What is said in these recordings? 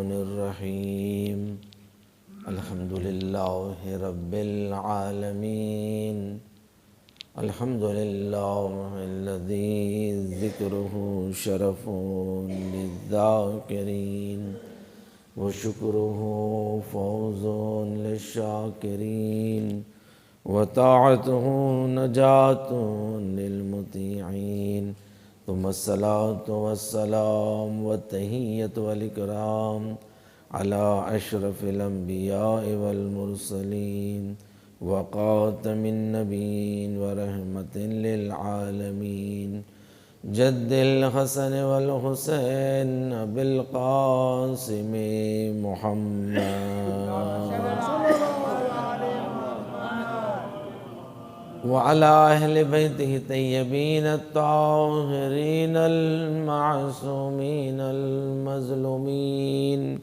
الرحمن الرحیم الحمد للہ رب العالمین الحمد للہ الذی ذکرہ شرف للذاکرین وشکرہ فوز للشاکرین وطاعتہ نجات للمطیعین ثم الصلاة والسلام والتحیۃ والاکرام علی اشرف الانبیاء والمرسلین وخاتم النبیین ورحمۃ للعالمین جد الحسن والحسین بالقاسم محمد وعلى أهل بيته الطيبين الطاهرين المعصومين المظلومين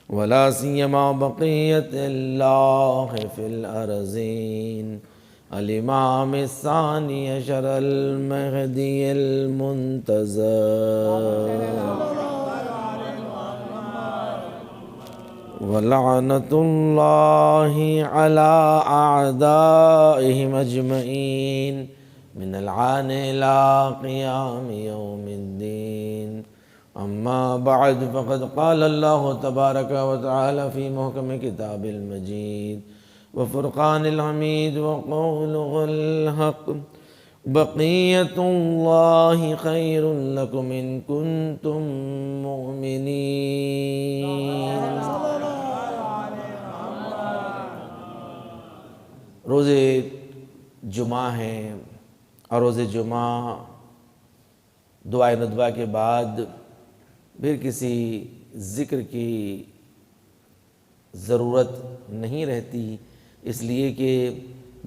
ولا سيما بقية الله في الأرضين الإمام الثاني عشر المهدي المنتظر وَلَعْنَةُ اللَّهِ عَلَىٰ أَعْدَائِهِمْ أَجْمَعِينَ مِنَ الْعَانِ إِلَىٰ قِيَامِ يَوْمِ الدِّينِ أَمَّا بَعْدُ فَقَدْ قَالَ اللَّهُ تَبَارَكَ وَتَعَالَى فِي مُحْكَمِ كِتَابِ الْمَجِيدِ وَفُرْقَانِ الْحَمِيدِ وَقَوْلُهُ الْحَقُّ بَقِيَّةُ اللَّهِ خَيْرٌ لَكُمْ إِن كُنتُم مُّؤْمِنِينَ۔ روز جمعہ ہے اور روز جمعہ دعائے ندوہ کے بعد پھر کسی ذکر کی ضرورت نہیں رہتی، اس لیے کہ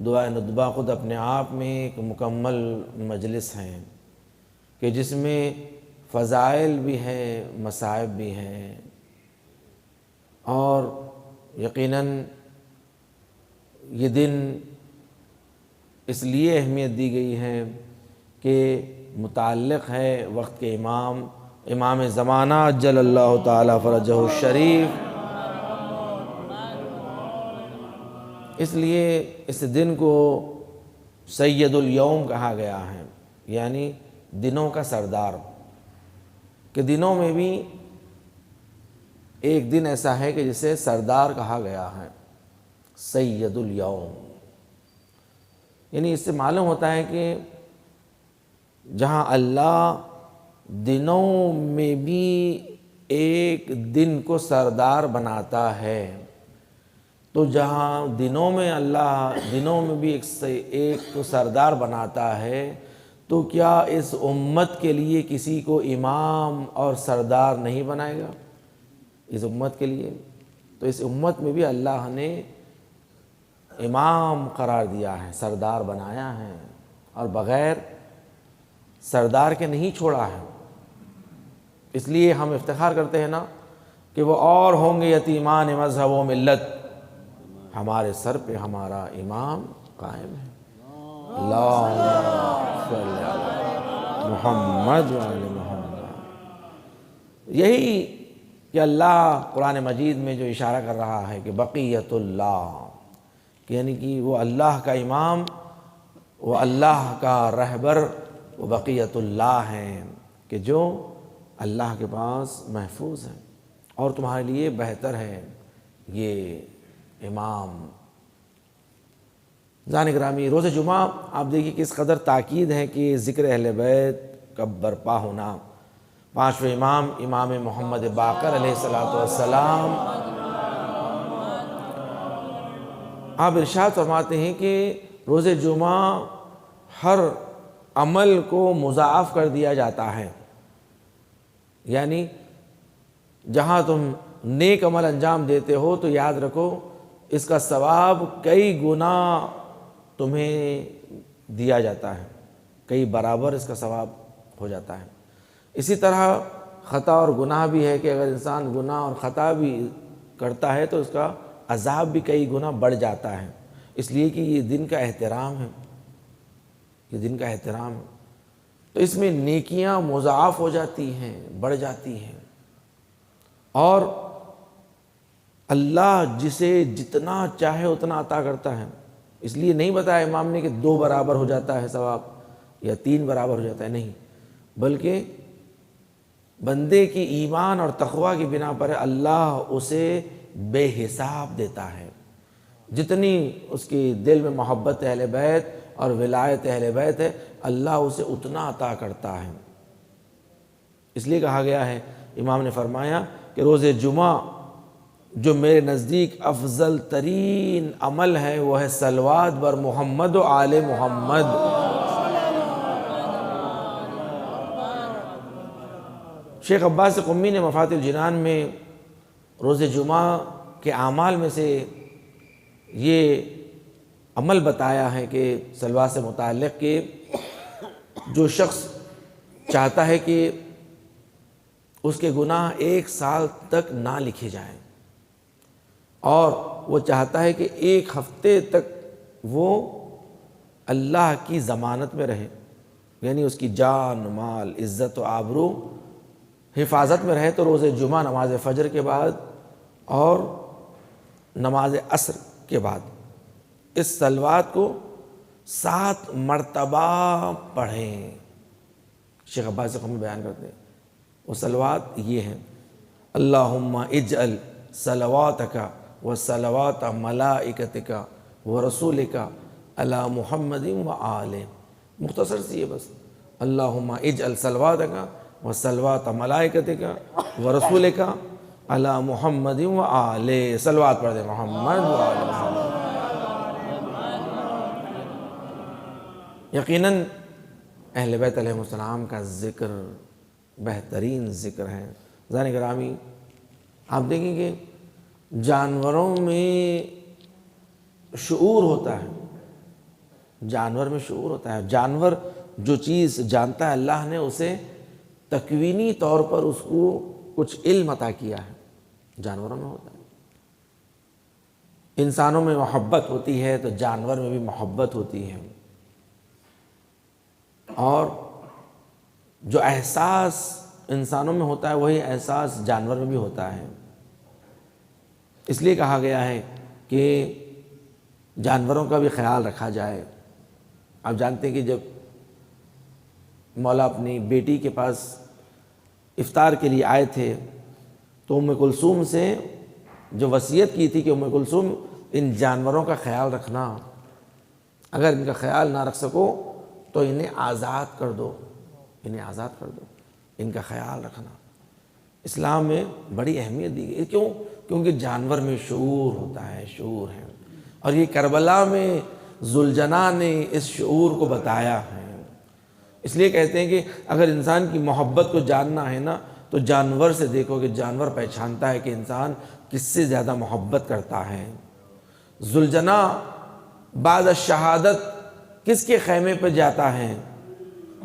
دعائے ندوہ خود اپنے آپ میں ایک مکمل مجلس ہے کہ جس میں فضائل بھی ہیں، مصائب بھی ہیں، اور یقیناً یہ دن اس لیے اہمیت دی گئی ہے کہ متعلق ہے وقت کے امام زمانہ عجل اللہ تعالی فرجہ الشریف، اس لیے اس دن کو سید الیوم کہا گیا ہے، یعنی دنوں کا سردار، کہ دنوں میں بھی ایک دن ایسا ہے کہ جسے سردار کہا گیا ہے، سید الیوم۔ یعنی اس سے معلوم ہوتا ہے کہ جہاں اللہ دنوں میں بھی ایک دن کو سردار بناتا ہے، تو جہاں دنوں میں اللہ دنوں میں بھی ایک کو سردار بناتا ہے، تو کیا اس امت کے لیے کسی کو امام اور سردار نہیں بنائے گا؟ اس امت کے لیے تو اس امت میں بھی اللہ نے امام قرار دیا ہے، سردار بنایا ہے، اور بغیر سردار کے نہیں چھوڑا ہے۔ اس لیے ہم افتخار کرتے ہیں نا کہ وہ اور ہوں گے یتیمان مذہب و ملت، ہمارے سر پہ ہمارا امام قائم ہے۔ اللہم صلی علی محمد وعلی محمد۔ یہی کہ اللہ قرآن مجید میں جو اشارہ کر رہا ہے کہ بقیت اللہ، یعنی کہ وہ اللہ کا امام، وہ اللہ کا رہبر، وہ بقیت اللہ ہیں کہ جو اللہ کے پاس محفوظ ہیں، اور تمہارے لیے بہتر ہے یہ امام۔ زان گرامی، روز جمعہ آپ دیکھیے کس قدر تاکید ہے کہ ذکر اہل بیت کا برپا ہونا۔ پانچویں امام محمد باقر علیہ السلام، آپ ارشاد فرماتے ہیں کہ روز جمعہ ہر عمل کو مضاعف کر دیا جاتا ہے، یعنی جہاں تم نیک عمل انجام دیتے ہو تو یاد رکھو اس کا ثواب کئی گنا تمہیں دیا جاتا ہے، کئی برابر اس کا ثواب ہو جاتا ہے۔ اسی طرح خطا اور گناہ بھی ہے کہ اگر انسان گناہ اور خطا بھی کرتا ہے تو اس کا عذاب بھی کئی گنا بڑھ جاتا ہے، اس لیے کہ یہ دن کا احترام ہے، یہ دن کا احترام ہے، تو اس میں نیکیاں مضاعف ہو جاتی ہیں، بڑھ جاتی ہیں، اور اللہ جسے جتنا چاہے اتنا عطا کرتا ہے، اس لیے نہیں بتایا امام نے کہ 2 برابر ہو جاتا ہے ثواب یا 3 برابر ہو جاتا ہے، نہیں، بلکہ بندے کی ایمان اور تقوی کی بنا پر اللہ اسے بے حساب دیتا ہے۔ جتنی اس کی دل میں محبت اہل بیت اور ولایت اہل بیت ہے، اللہ اسے اتنا عطا کرتا ہے۔ اس لیے کہا گیا ہے، امام نے فرمایا کہ روز جمعہ جو میرے نزدیک افضل ترین عمل ہے وہ ہے صلوات بر محمد و آل محمد۔ شیخ عباس قمی نے مفاتیح الجنان میں روز جمعہ کے اعمال میں سے یہ عمل بتایا ہے کہ صلوات سے متعلق کہ جو شخص چاہتا ہے کہ اس کے گناہ 1 سال تک نہ لکھے جائیں اور وہ چاہتا ہے کہ 1 ہفتے تک وہ اللہ کی ضمانت میں رہے، یعنی اس کی جان مال عزت و آبرو حفاظت میں رہے، تو روز جمعہ نماز فجر کے بعد اور نماز عصر کے بعد اس صلوات کو 7 مرتبہ پڑھیں۔ شیخ عباس قمی بیان کرتے ہیں وہ صلوات یہ ہیں: اللہم اجعل صلواتک و صلوات ملائکتک و رسولک علی محمد و آلہ۔ مختصر سی ہے بس، اللہم اجعل صلواتک و صلوات ملائکتک و رسولک علی محمد و آلہ۔ صلوات پڑھ دیں محمد و آل محمد۔ یقیناً اہل بیت علیہ السلام کا ذکر بہترین ذکر ہے۔ عزیزان گرامی، آپ دیکھیں کہ جانوروں میں شعور ہوتا ہے، جانور میں شعور ہوتا ہے۔ جانور جو چیز جانتا ہے اللہ نے اسے تکوینی طور پر اس کو کچھ علم عطا کیا ہے، جانوروں میں ہوتا ہے۔ انسانوں میں محبت ہوتی ہے تو جانور میں بھی محبت ہوتی ہے، اور جو احساس انسانوں میں ہوتا ہے وہی احساس جانور میں بھی ہوتا ہے۔ اس لیے کہا گیا ہے کہ جانوروں کا بھی خیال رکھا جائے۔ آپ جانتے ہیں کہ جب مولا اپنی بیٹی کے پاس افطار کے لیے آئے تھے تو ام کلثوم سے جو وصیت کی تھی کہ ام کلثوم ان جانوروں کا خیال رکھنا، اگر ان کا خیال نہ رکھ سکو تو انہیں آزاد کر دو، انہیں آزاد کر دو، ان کا خیال رکھنا۔ اسلام میں بڑی اہمیت دی گئی، کیوں؟ کیونکہ جانور میں شعور ہوتا ہے، شعور ہے، اور یہ کربلا میں ذوالجناح نے اس شعور کو بتایا ہے۔ اس لیے کہتے ہیں کہ اگر انسان کی محبت کو جاننا ہے نا تو جانور سے دیکھو کہ جانور پہچانتا ہے کہ انسان کس سے زیادہ محبت کرتا ہے۔ ذوالجناح بعد الشہادت کس کے خیمے پہ جاتا ہے؟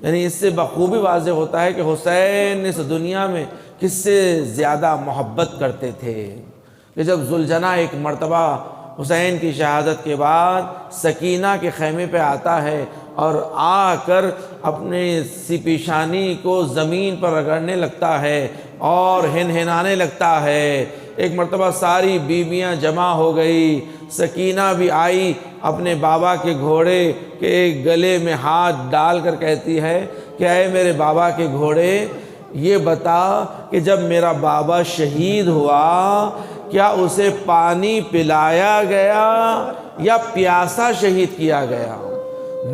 یعنی اس سے بخوبی واضح ہوتا ہے کہ حسین اس دنیا میں کس سے زیادہ محبت کرتے تھے، کہ جب ذوالجناح ایک مرتبہ حسین کی شہادت کے بعد سکینہ کے خیمے پہ آتا ہے اور آ کر اپنے پیشانی کو زمین پر رگڑنے لگتا ہے اور ہنہنانے لگتا ہے۔ ایک مرتبہ ساری بیویاں جمع ہو گئی، سکینہ بھی آئی اپنے بابا کے گھوڑے کے گلے میں ہاتھ ڈال کر کہتی ہے کہ اے میرے بابا کے گھوڑے، یہ بتا کہ جب میرا بابا شہید ہوا کیا اسے پانی پلایا گیا یا پیاسا شہید کیا گیا؟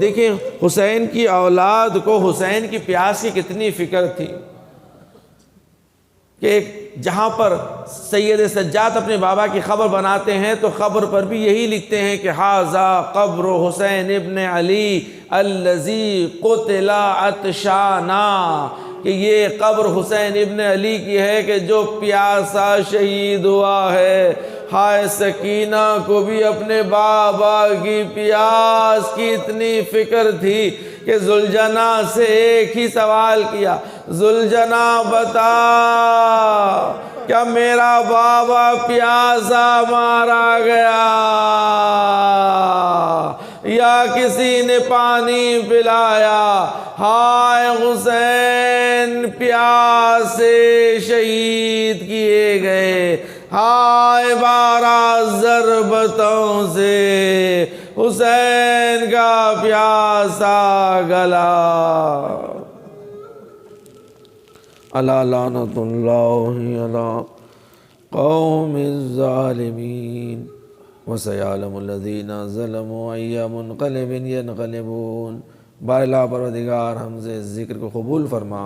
دیکھیں حسین کی اولاد کو حسین کی پیاس کی کتنی فکر تھی کہ جہاں پر سید سجاد اپنے بابا کی خبر بناتے ہیں تو خبر پر بھی یہی لکھتے ہیں کہ ھذا قبر حسین ابن علی الذی قتل عطشانا، کہ یہ قبر حسین ابن علی کی ہے کہ جو پیاسا شہید ہوا ہے۔ ہائے سکینہ کو بھی اپنے بابا کی پیاس کی اتنی فکر تھی کہ ذوالجناح سے ایک ہی سوال کیا، ذوالجناح بتا کیا میرا بابا پیاسا مارا گیا یا کسی نے پانی پلایا، ہائے حسین پیاس سے شہید کیے گئے، ہائے 12 ضربتوں سے حسین کا پیاسا گلا۔ الا لعنت اللہ علی قوم الظالمین وسیعلم الذین ظلموا ای منقلب ینقلبون۔ بار اللہ پروردگار ہم سے اس ذکر کو قبول فرما،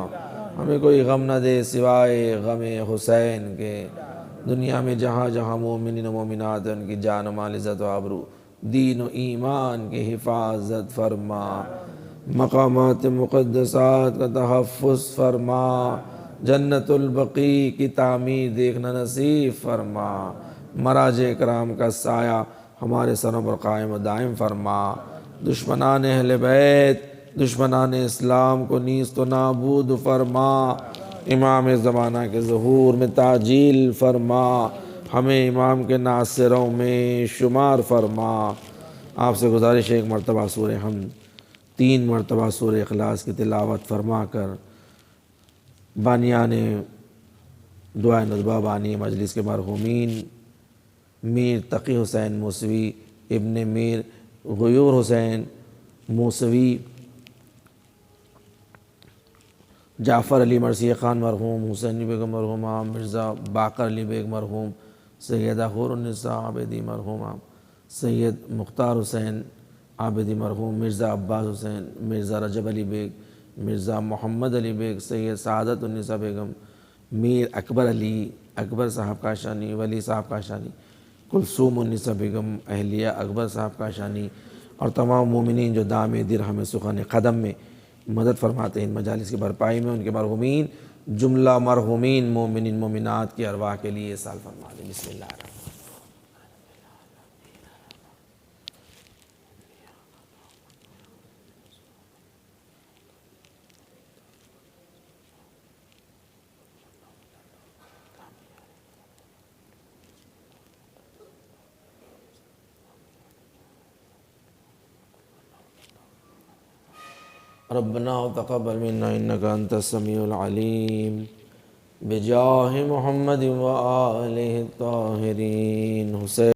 ہمیں کوئی غم نہ دے سوائے غم حسین کے۔ دنیا میں جہاں جہاں مومنین و مومنات ہیں ان کی جان و مال عزت و آبرو دین و ایمان کی حفاظت فرما، مقامات مقدسات کا تحفظ فرما، جنت البقیع کی تعمیر دیکھنا نصیب فرما، مراجع کرام کا سایہ ہمارے سروں پر قائم و دائم فرما، دشمنان اہل بیت، دشمنان اسلام کو نیست و نابود فرما، امام زمانہ کے ظہور میں تعجیل فرما، ہمیں امام کے ناصروں میں شمار فرما۔ آپ سے گزارش ہے ایک مرتبہ سورہ حمد 3 مرتبہ سورہ اخلاص کی تلاوت فرما کر بانیان دعائے ندبہ بانی مجلس کے مرحومین میر تقی حسین موسوی ابن میر غیور حسین موسوی، جعفر علی مرثیہ خان مرحوم، حسینی بیگم مرحومہ، مرزا باقر علی بیگ مرحوم، سیدہ خور النساء عابدی مرحومہ، سید مختار حسین عابدی مرحوم، مرزا عباس حسین، مرزا رجب علی بیگ، مرزا محمد علی بیگ، سید سعادت النساء بیگم، میر اکبر علی اکبر صاحب کاشانی، ولی صاحب کاشانی، کلثوم النساء بیگم اہلیہ اکبر صاحب کاشانی، اور تمام مومنین جو دام درہم سخن قدم میں مدد فرماتے ہیں ان مجالس کی بھرپائی میں، ان کے مرحومین جملہ مرحومین مومنین مومنات کی ارواح کے لیے سال فرما دیں۔ بسم اللہ الرحمن الرحیم۔ ربنا تقبل منا انك انت السميع العليم بجاہ محمد و آلہ الطاہرین۔ حسین